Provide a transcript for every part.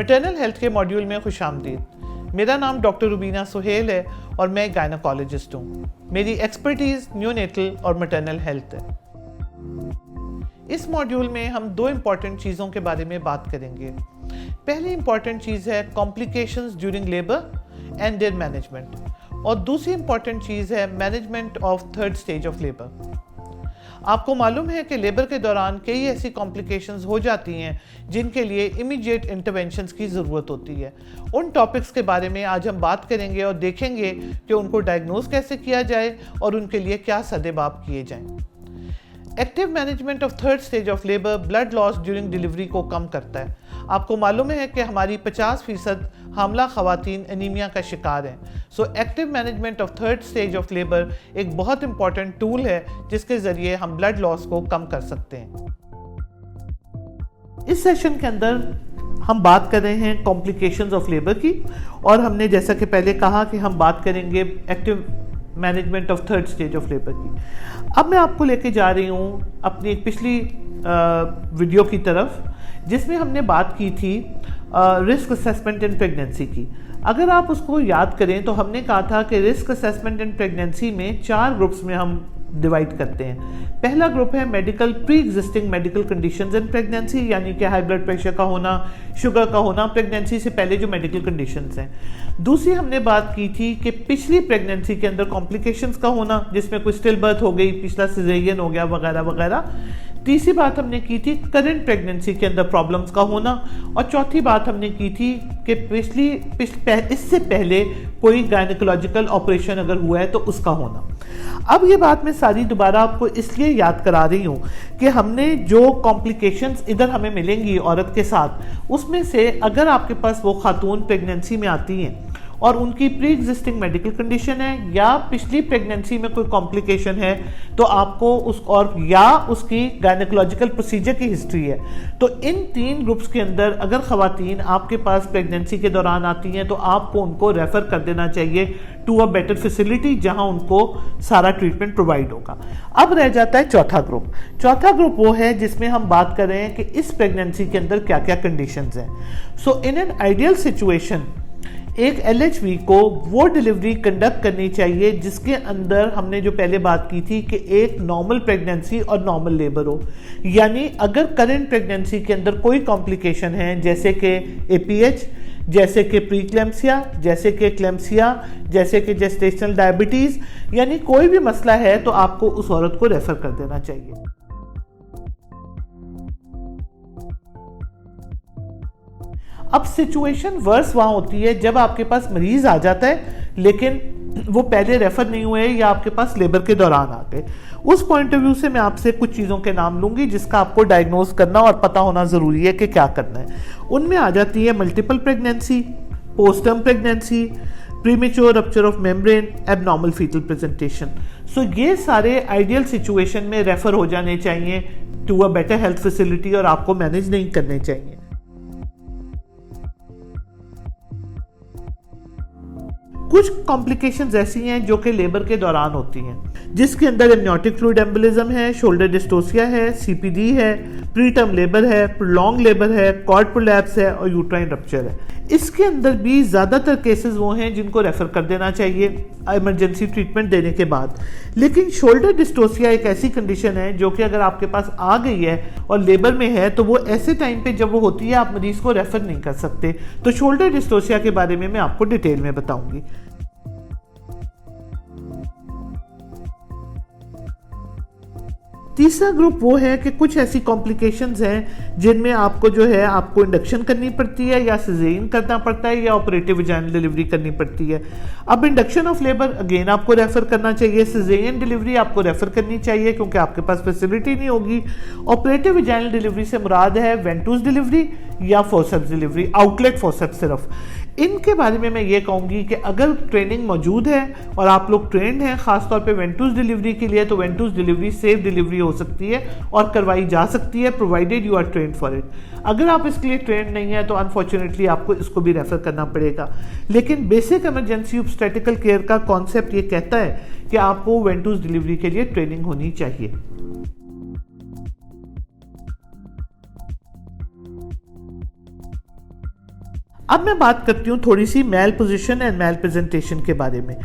Maternal health के module में खुशामदीद। मेरा नाम डॉक्टर रुबीना सुहेल है और मैं गायनोकोलॉजिस्ट हूँ। मेरी एक्सपर्टीज़ न्यूनेटल और मैटरनल हेल्थ है। इस मॉड्यूल में हम दो इम्पॉर्टेंट चीज़ों के बारे में बात करेंगे। पहली इम्पॉर्टेंट चीज़ है complications during labour and there management, और दूसरी इम्पॉर्टेंट चीज़ है management of third stage of labour. आपको मालूम है कि लेबर के दौरान कई ऐसी कॉम्प्लिकेशंस हो जाती हैं जिनके लिए इमीडिएट इंटरवेंशंस की ज़रूरत होती है। उन टॉपिक्स के बारे में आज हम बात करेंगे और देखेंगे कि उनको डायग्नोज कैसे किया जाए और उनके लिए क्या सदेबाप किए जाएं। Active management of third stage of labour blood loss during delivery को कम करता है। आपको मालूम है कि हमारी 50% हामला ख़वातीन एनीमिया का शिकार हैं। So active management of third stage of labour एक बहुत इंपॉर्टेंट टूल है जिसके ज़रिए हम ब्लड लॉस को कम कर सकते हैं। इस सेशन के अंदर हम बात कर रहे हैं कॉम्प्लिकेशंस ऑफ लेबर की, और हमने जैसा कि पहले कहा कि हम बात करेंगे active management of third stage of labour की। अब मैं आपको लेके जा रही हूँ अपनी एक पिछली वीडियो की तरफ जिसमें हमने बात की थी रिस्क असेसमेंट इन प्रेगनेंसी की। अगर आप उसको याद करें तो हमने कहा था कि रिस्क असेसमेंट इन प्रेगनेंसी में 4 ग्रुप्स में हम डिवाइड करते हैं। पहला ग्रुप है medical pre existing medical conditions in pregnancy, यानी कि हाई ब्लड प्रेशर का होना, शुगर का होना, प्रेगनेंसी से पहले जो मेडिकल कंडीशंस हैं। दूसरी हमने बात की थी कि पिछली प्रेगनेंसी के अंदर कॉम्प्लिकेशंस का होना, जिसमें कोई स्टिल बर्थ हो गई, पिछला सिजेरियन हो गया वगैरह वगैरह। तीसरी बात हमने की थी करंट प्रेगनेंसी के अंदर प्रॉब्लम्स का होना, और चौथी बात हमने की थी कि इससे पहले कोई गायनेकोलॉजिकल ऑपरेशन अगर हुआ है तो उसका होना। अब ये बात मैं सारी दोबारा आपको इसलिए याद करा रही हूँ कि हमने जो कॉम्प्लिकेशंस इधर हमें मिलेंगी औरत के साथ, उसमें से अगर आपके पास वो खातून प्रेगनेंसी में आती हैं और उनकी प्री एग्जिस्टिंग मेडिकल कंडीशन है या पिछली प्रेगनेंसी में कोई कॉम्प्लिकेशन है तो आपको उसकी गायनेकोलॉजिकल प्रोसीजर की हिस्ट्री है, तो इन 3 ग्रुप्स के अंदर अगर खवातीन आपके पास प्रेगनेंसी के दौरान आती हैं तो आपको उनको रेफर कर देना चाहिए टू अ बेटर फैसिलिटी जहां उनको सारा ट्रीटमेंट प्रोवाइड होगा। अब रह जाता है चौथा ग्रुप। चौथा ग्रुप वो है जिसमें हम बात कर रहे हैं कि इस प्रेगनेंसी के अंदर क्या क्या कंडीशंस हैं। सो इन एन आइडियल सिचुएशन एक LHV को वो डिलीवरी कंडक्ट करनी चाहिए जिसके अंदर हमने जो पहले बात की थी कि एक नॉर्मल प्रेगनेंसी और नॉर्मल लेबर हो। यानी अगर करंट प्रेगनेंसी के अंदर कोई कॉम्प्लिकेशन है जैसे कि APH, जैसे कि प्रीक्लेम्सिया, जैसे कि क्लेम्सिया, जैसे कि जेस्टेशनल डायबिटीज़, यानी कोई भी मसला है तो आपको उस औरत को रेफर कर देना चाहिए। अब सिचुएशन वर्स वहाँ होती है जब आपके पास मरीज आ जाता है लेकिन वो पहले रेफर नहीं हुए या आपके पास लेबर के दौरान आ गए। उस पॉइंट ऑफ व्यू से मैं आपसे कुछ चीज़ों के नाम लूंगी जिसका आपको डायग्नोज करना और पता होना ज़रूरी है कि क्या करना है। उनमें आ जाती है multiple pregnancy, post term pregnancy, premature rupture of membrane, abnormal foetal presentation. So ये सारे आइडियल सिचुएशन में रेफर हो जाने चाहिए to a better health facility और आपको मैनेज नहीं करने चाहिए। कुछ कॉम्प्लिकेशंस ऐसी हैं जो कि लेबर के दौरान होती हैं जिसके अंदर एमनियोटिक फ्लूइड एम्बोलिज्म है, शोल्डर डिस्टोसिया है, CPD है, प्रीटर्म लेबर है, प्रोलॉन्ग लेबर है, कॉर्ड प्रोलैप्स है और यूट्राइन रप्चर है। इसके अंदर भी ज़्यादातर केसेस वो हैं जिनको रेफर कर देना चाहिए इमरजेंसी ट्रीटमेंट देने के बाद। लेकिन शोल्डर डिस्टोसिया एक ऐसी कंडीशन है जो कि अगर आपके पास आ गई है और लेबर में है तो वो ऐसे टाइम पे जब वो होती है आप मरीज को रेफर नहीं कर सकते। तो शोल्डर डिस्टोसिया के बारे में मैं आपको डिटेल में बताऊंगी। तीसरा ग्रुप वो है कि कुछ ऐसी कॉम्प्लिकेशंस हैं जिनमें आपको जो है आपको इंडक्शन करनी पड़ती है या सिजेरियन करना पड़ता है या ऑपरेटिव वजाइनल डिलीवरी करनी पड़ती है। अब इंडक्शन ऑफ लेबर अगेन आपको रेफर करना चाहिए, सिजेरियन डिलीवरी आपको रेफर करनी चाहिए क्योंकि आपके पास फैसिलिटी नहीं होगी। ऑपरेटिव वजाइनल डिलीवरी से मुराद है वेंटूस डिलीवरी या फोर्सेप्स डिलीवरी, आउटलेट फोर्सेप्स सिर्फ। इनके बारे में मैं ये कहूँगी कि अगर ट्रेनिंग मौजूद है और आप लोग ट्रेंड हैं खासतौर पे वेंटूस डिलीवरी के लिए, तो वेंटूस डिलीवरी सेफ डिलीवरी हो सकती है और करवाई जा सकती है provided you are trained for it. अगर आप इसके लिए ट्रेंड नहीं है तो अनफॉर्चुनेटली आपको इसको भी रेफर करना पड़ेगा। लेकिन बेसिक इमरजेंसी ऑब्स्टेट्रिकल केयर का कॉन्सेप्ट ये कहता है कि आपको वेंटूस डिलीवरी के लिए ट्रेनिंग होनी चाहिए। अब मैं बात करती हूँ थोड़ी सी malposition and malpresentation के बारे में।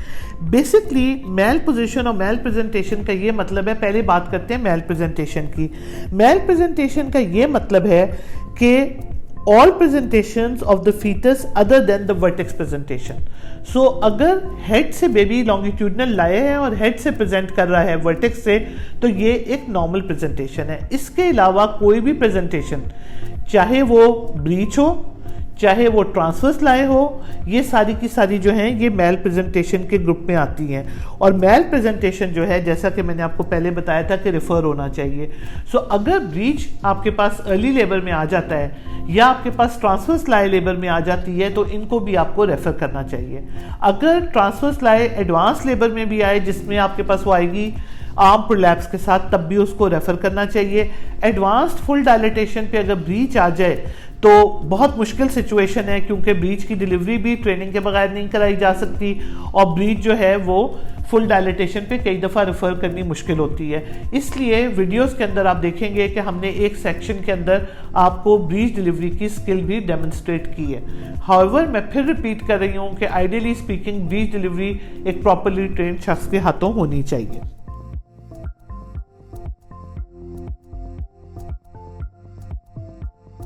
बेसिकली मेल पोजीशन और मेल प्रेजेंटेशन का ये मतलब है, पहले बात करते हैं मेल प्रेजेंटेशन की। मेल प्रेजेंटेशन का ये मतलब है कि all presentations of the fetus other than the vertex presentation। So अगर हेड से बेबी लॉन्गिट्यूडनल लाए हैं और हेड से प्रेजेंट कर रहा है वर्टेक्स से, तो ये एक नॉर्मल प्रेजेंटेशन है। इसके अलावा कोई भी प्रेजेंटेशन, चाहे वो ब्रीच हो, चाहे वो ट्रांसवर्स लाए हो, ये सारी की सारी जो हैं ये मेल प्रेजेंटेशन के ग्रुप में आती हैं। और मेल प्रेजेंटेशन जो है, जैसा कि मैंने आपको पहले बताया था कि रेफर होना चाहिए। सो अगर ब्रीच आपके पास अर्ली लेबर में आ जाता है या आपके पास ट्रांसवर्स लाए लेबर में आ जाती है, तो इनको भी आपको रेफर करना चाहिए। अगर ट्रांसवर्स लाए एडवांस लेबर में भी आए, जिसमें आपके पास वो आएगी आर्म प्रोलैप्स के साथ, तब भी उसको रेफर करना चाहिए। एडवांस्ड फुल डायलिटेशन पे अगर ब्रीच आ जाए तो बहुत मुश्किल सिचुएशन है, क्योंकि ब्रीच की डिलीवरी भी ट्रेनिंग के बगैर नहीं कराई जा सकती, और ब्रीच जो है वो फुल डायलिटेशन पे कई दफ़ा रेफर करनी मुश्किल होती है। इसलिए वीडियोस के अंदर आप देखेंगे कि हमने एक सेक्शन के अंदर आपको ब्रीच डिलीवरी की स्किल भी डेमोन्स्ट्रेट की है। हाउएवर मैं फिर रिपीट कर रही हूँ कि आइडियली स्पीकिंग ब्रीच डिलीवरी एक प्रॉपरली ट्रेन्ड शख्स के हाथों होनी चाहिए।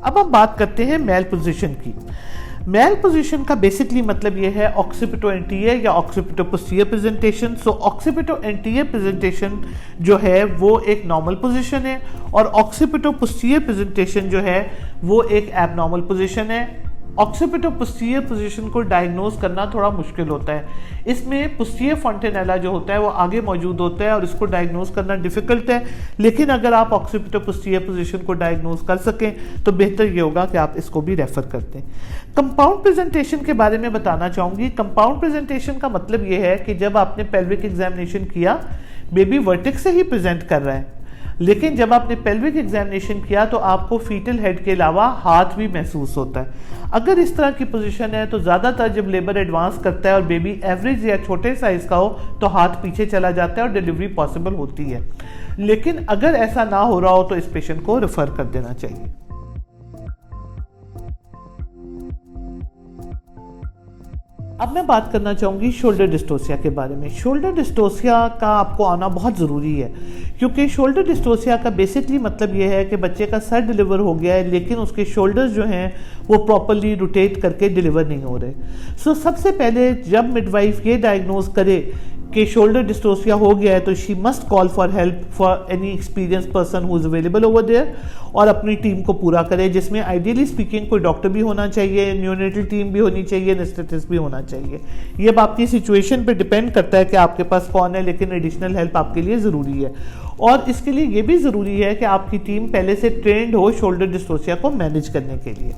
अब हम बात करते हैं मेल पोजीशन की। मेल पोजीशन का बेसिकली मतलब ये है ऑक्सीपिटो एंटीरियर या ऑक्सीपिटो पोस्टीरियर प्रेजेंटेशन। सो ऑक्सीपिटो एंटीरियर प्रेजेंटेशन जो है वो एक नॉर्मल पोजीशन है, और ऑक्सीपिटो पोस्टीरियर प्रेजेंटेशन जो है वो एक एबनॉर्मल पोजीशन है। ऑक्सीपिटो पोस्टीरियर पोजीशन को डायग्नोज करना थोड़ा मुश्किल होता है। इसमें पोस्टीरियर फॉन्टेनेला जो होता है वो आगे मौजूद होता है और इसको डायग्नोज करना डिफिकल्ट है, लेकिन अगर आप ऑक्सीपिटो पोस्टीरियर पोजीशन को डायग्नोज कर सकें तो बेहतर ये होगा कि आप इसको भी रेफर करते हैं। कंपाउंड प्रेजेंटेशन के बारे में बताना चाहूँगी। कंपाउंड प्रेजेंटेशन का मतलब ये है कि जब आपने पेल्विक एग्जामिनेशन किया, बेबी वर्टेक्स से ही प्रेजेंट कर रहा है, लेकिन जब आपने पेल्विक एग्जामिनेशन किया तो आपको फीटल हेड के अलावा हाथ भी महसूस होता है। अगर इस तरह की पोजीशन है तो ज़्यादातर जब लेबर एडवांस करता है और बेबी एवरेज या छोटे साइज का हो तो हाथ पीछे चला जाता है और डिलीवरी पॉसिबल होती है। लेकिन अगर ऐसा ना हो रहा हो तो इस पेशेंट को रेफर कर देना चाहिए। अब मैं बात करना चाहूँगी शोल्डर डिस्टोसिया के बारे में। शोल्डर डिस्टोसिया का आपको आना बहुत ज़रूरी है, क्योंकि शोल्डर डिस्टोसिया का बेसिकली मतलब ये है कि बच्चे का सर डिलीवर हो गया है लेकिन उसके शोल्डर्स जो हैं वो प्रॉपरली रोटेट करके डिलीवर नहीं हो रहे। सो सबसे पहले जब मिडवाइफ ये डायग्नोज करे कि शोल्डर डिस्टोसिया हो गया है तो she must call for help for any experience person who is available over there, और अपनी टीम को पूरा करे, जिसमें आइडियली स्पीकिंग कोई डॉक्टर भी होना चाहिए, न्यूनेटल टीम भी होनी चाहिए, एनेस्थेटिस्ट भी होना चाहिए। ये अब आपकी सिचुएशन पे डिपेंड करता है कि आपके पास कौन है, लेकिन एडिशनल हेल्प आपके लिए ज़रूरी है। और इसके लिए ये भी ज़रूरी है कि आपकी टीम पहले से ट्रेंड हो शोल्डर डिस्टोसिया को मैनेज करने के लिए।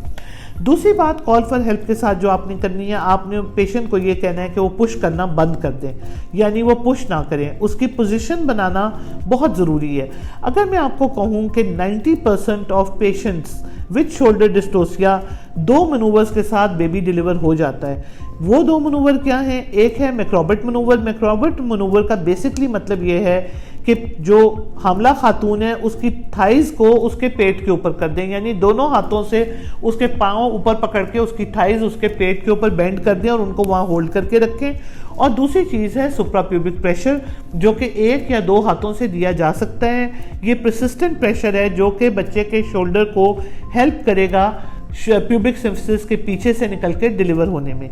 दूसरी बात, कॉल फॉर हेल्प के साथ जो आपने करनी है, आपने पेशेंट को ये कहना है कि वो पुश करना बंद कर दें, यानी वो पुश ना करें। उसकी पोजीशन बनाना बहुत ज़रूरी है। अगर मैं आपको कहूँ कि 90% of patients with shoulder dystocia 2 manoeuvres के साथ बेबी डिलीवर हो जाता है। वो 2 मनूवर क्या हैं? एक है मैक्रॉबर्ट मनूवर। मैक्रॉबर्ट मनूवर का बेसिकली मतलब ये है कि जो हामला खातून है उसकी थाइज को उसके पेट के ऊपर कर दें, यानी दोनों हाथों से उसके पाँव ऊपर पकड़ के उसकी थाइज उसके पेट के ऊपर बेंड कर दें और उनको वहाँ होल्ड करके रखें। और दूसरी चीज़ है सुप्राप्यूबिक प्रेशर, जो कि 1 या 2 हाथों से दिया जा सकता है। ये परसिस्टेंट प्रेशर है जो कि बच्चे के शोल्डर को हेल्प करेगा प्यूबिक सिम्फिसिस के पीछे से निकल के डिलीवर होने में।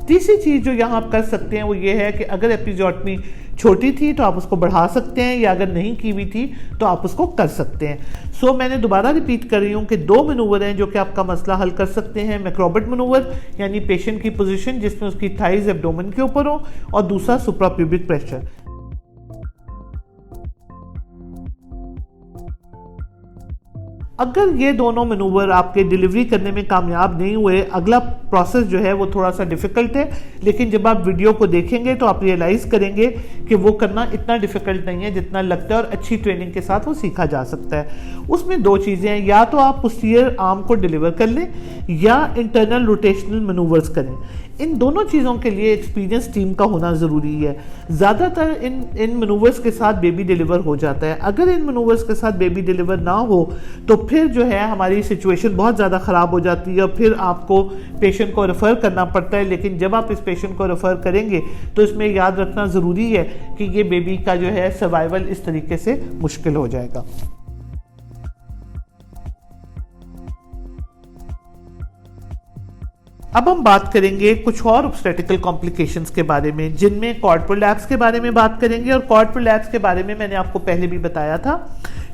तीसरी चीज़ जो यहाँ आप कर सकते हैं वो ये है कि अगर एपिजोटमी छोटी थी तो आप उसको बढ़ा सकते हैं, या अगर नहीं की हुई थी तो आप उसको कर सकते हैं। सो मैंने दोबारा रिपीट कर रही हूँ कि 2 मनूवर हैं जो कि आपका मसला हल कर सकते हैं। मैक्रॉबर्ट मनूवर यानी पेशेंट की पोजीशन जिसमें उसकी थाइज एब्डोमेन के ऊपर हो, और दूसरा सुप्राप्यूबिक प्रेशर। अगर ये दोनों मनूवर आपके डिलीवरी करने में कामयाब नहीं हुए, अगला प्रोसेस जो है वो थोड़ा सा डिफिकल्ट है, लेकिन जब आप वीडियो को देखेंगे तो आप रियलाइज़ करेंगे कि वो करना इतना डिफ़िकल्ट नहीं है जितना लगता है, और अच्छी ट्रेनिंग के साथ वो सीखा जा सकता है। उसमें दो चीज़ें हैं, या तो आप पोस्टीरियर आर्म को डिलीवर कर लें या इंटरनल रोटेशनल मैनूवर्स करें। इन दोनों चीज़ों के लिए एक्सपीरियंस टीम का होना ज़रूरी है। ज़्यादातर इन मैनूवर्स के साथ बेबी डिलीवर हो जाता है। अगर इन मैनूवर्स के साथ बेबी डिलीवर ना हो तो फिर जो है हमारी सिचुएशन बहुत ज़्यादा ख़राब हो जाती है, और फिर आपको पेशेंट को रेफ़र करना पड़ता है। लेकिन जब आप इस पेशेंट को रेफ़र करेंगे तो इसमें याद रखना ज़रूरी है कि ये बेबी का जो है सर्वाइवल इस तरीके से मुश्किल हो जाएगा। अब हम बात करेंगे कुछ और ऑब्स्टेट्रिकल कॉम्प्लिकेशंस के बारे में, जिनमें कॉर्ड प्रोलैप्स के बारे में बात करेंगे। और कॉर्ड प्रोलैप्स के बारे में मैंने आपको पहले भी बताया था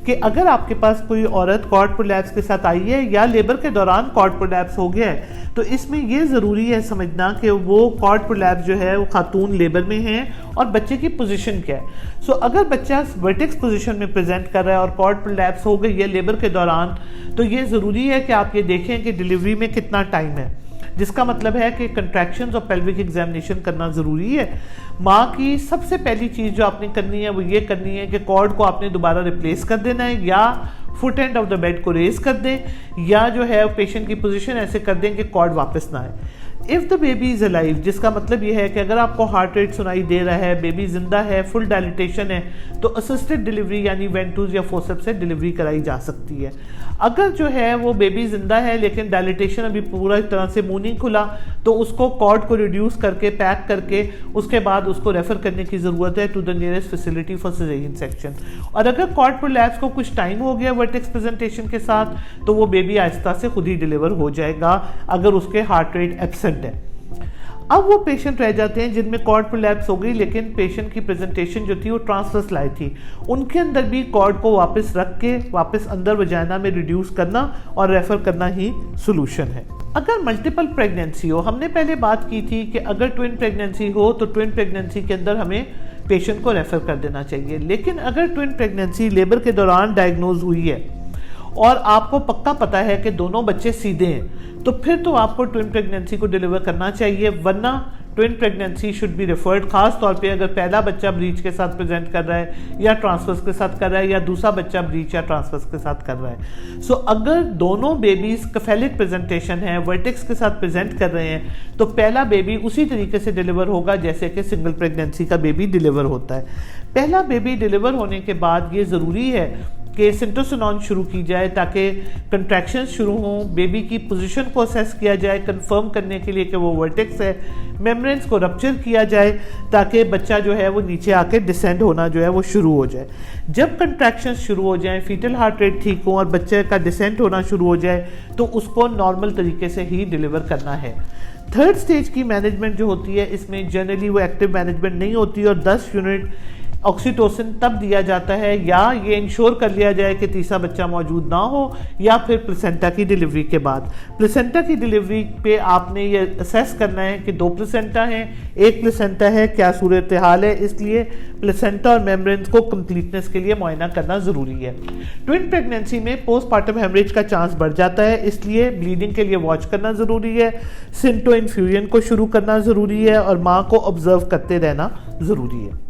कि अगर आपके पास कोई औरत कॉर्ड प्रोलैप्स के साथ आई है या लेबर के दौरान कॉर्ड प्रोलैप्स हो गया है, तो इसमें यह ज़रूरी है समझना कि वो कॉर्ड प्रोलैप्स जो है वो खातून लेबर में है और बच्चे की पोजीशन क्या है। सो अगर बच्चा वर्टेक्स पोजीशन में प्रेजेंट कर रहा है और कॉर्ड प्रोलैप्स हो गई है लेबर के दौरान, तो ये ज़रूरी है कि आप ये देखें कि डिलीवरी में कितना टाइम है, जिसका मतलब है कि कंट्रैक्शंस और पेल्विक एग्जामिनेशन करना ज़रूरी है। माँ की सबसे पहली चीज़ जो आपने करनी है वो ये करनी है कि कॉर्ड को आपने दोबारा रिप्लेस कर देना है, या foot end of the bed को रेज कर दें, या जो है पेशेंट की पोजीशन ऐसे कर दें कि कॉर्ड वापस ना आए। If the baby is alive, जिसका मतलब ये है कि अगर आपको हार्ट रेट सुनाई दे रहा है, बेबी जिंदा है, फुल डायलिटेशन है, तो असिस्टेड डिलीवरी यानी वेंटूज या फोर्सेप्स से डिलीवरी कराई जा सकती है। अगर जो है वो बेबी जिंदा है लेकिन डायलिटेशन अभी पूरा तरह से मुंह नहीं खुला, तो उसको कॉर्ड को रिड्यूस करके पैक करके उसके बाद उसको रेफर करने की ज़रूरत है to the nearest facility for caesarean section. और अगर कॉर्ड प्रोलैप्स को कुछ टाइम हो गया वर्टेक्स प्रेजेंटेशन के साथ, तो वो बेबी आहिस्ता से खुद ही डिलीवर हो जाएगा अगर उसके हार्ट रेट एब्सेंट है। अब वो पेशेंट रह जाते हैं जिनमें कॉर्ड प्रोलैप्स हो गई लेकिन पेशेंट की प्रेजेंटेशन जो थी वो ट्रांसवर्स लाई थी। उनके अंदर भी कॉर्ड को वापस रख के वापस अंदर वजाइना में रिड्यूस करना और रेफर करना ही सोल्यूशन है। अगर मल्टीपल प्रेगनेंसी हो, हमने पहले बात की थी कि अगर ट्विन प्रेगनेंसी हो तो ट्विन प्रेगनेंसी के अंदर हमें पेशेंट को रेफर कर देना चाहिए। लेकिन अगर ट्विन प्रेगनेंसी लेबर के दौरान डायग्नोज हुई है और आपको पक्का पता है कि दोनों बच्चे सीधे हैं, तो फिर तो आपको ट्विन प्रेगनेंसी को डिलीवर करना चाहिए, वरना twin pregnancy should be referred. खास तौर पे अगर पहला बच्चा ब्रीच के साथ प्रेजेंट कर रहा है या ट्रांसफर्स के साथ कर रहा है, या दूसरा बच्चा ब्रीच या ट्रांसफर्स के साथ कर रहा है। सो अगर दोनों बेबीज कैफेलिक प्रेजेंटेशन है, वर्टेक्स के साथ प्रेजेंट कर रहे हैं, तो पहला बेबी उसी तरीके से डिलीवर होगा जैसे कि सिंगल प्रेगनेंसी का बेबी डिलीवर होता है। पहला बेबी डिलीवर होने के बाद ये ज़रूरी है कि सिंटोसिनॉन शुरू की जाए ताकि कंट्रैक्शंस शुरू हों, बेबी की पोजीशन को असेस किया जाए कंफर्म करने के लिए कि वो वर्टेक्स है, मेम्ब्रेन्स को रप्चर किया जाए ताकि बच्चा जो है वो नीचे आके डिसेंड होना जो है वो शुरू हो जाए। जब कंट्रैक्शंस शुरू हो जाएं, फीटल हार्ट रेट ठीक हो और बच्चे का डिसेंट होना शुरू हो जाए, तो उसको नॉर्मल तरीके से ही डिलीवर करना है। थर्ड स्टेज की मैनेजमेंट जो होती है, इसमें जनरली वो एक्टिव मैनेजमेंट नहीं होती और 10 यूनिट ऑक्सीटोसिन तब दिया जाता है या ये इंश्योर कर लिया जाए कि तीसरा बच्चा मौजूद ना हो, या फिर प्लेसेंटा की डिलीवरी के बाद। प्लेसेंटा की डिलीवरी पे आपने ये असेस करना है कि 2 प्लेसेंटा हैं, 1 प्लेसेंटा है, क्या सूरत हाल है, इसलिए प्लेसेंटा और मेम्ब्रेन्स को कंप्लीटनेस के लिए मुआयना करना ज़रूरी है। ट्विन प्रेगनेंसी में पोस्टमार्टम हेमरेज का चांस बढ़ जाता है, इसलिए ब्लीडिंग के लिए वॉच करना ज़रूरी है, सिंटो इन्फ्यूजन को शुरू करना ज़रूरी है और माँ को ऑब्जर्व करते रहना ज़रूरी है।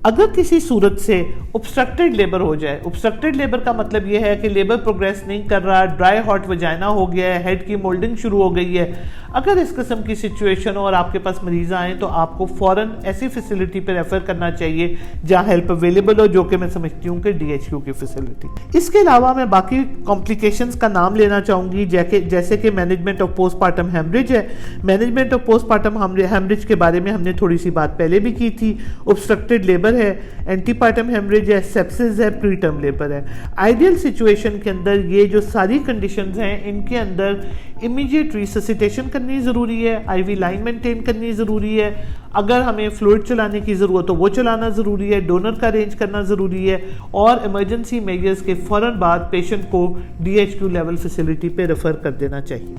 अगर किसी सूरत से ऑब्स्ट्रक्टेड लेबर हो जाए, ऑब्स्ट्रक्टेड लेबर का मतलब यह है कि लेबर प्रोग्रेस नहीं कर रहा, ड्राई हॉट वजाइना हो गया है, हेड की मोल्डिंग शुरू हो गई है, अगर इस किस्म की सिचुएशन हो और आपके पास मरीज आए तो आपको फ़ौरन ऐसी फैसिलिटी पे रेफर करना चाहिए जहां हेल्प अवेलेबल हो, जो कि मैं समझती हूँ कि DHQ की फैसिलिटी। इसके अलावा मैं बाकी कॉम्प्लिकेशंस का नाम लेना चाहूँगी, जैसे कि मैनेजमेंट ऑफ पोस्टमार्टम हेमरेज है। मैनेजमेंट ऑफ पोस्टमार्टम हेमरेज के बारे में हमने थोड़ी सी बात पहले भी की थी। ऑब्स्ट्रक्टेड लेबर है, एंटीपार्टम हेमरेज है, सेप्सिस है, प्री टर्म लेबर है। आइडियल सिचुएशन के अंदर ये जो सारी कंडीशंस हैं, इनके अंदर इमीडिएट रिससिटेशन करनी ज़रूरी है, IV लाइन मेंटेन करनी ज़रूरी है, अगर हमें फ्लूइड चलाने की ज़रूरत हो वो चलाना ज़रूरी है, डोनर का अरेंज करना ज़रूरी है, और इमरजेंसी मेजर्स के फ़ौरन बाद पेशेंट को DHQ लेवल फैसिलिटी पे रेफ़र कर देना चाहिए।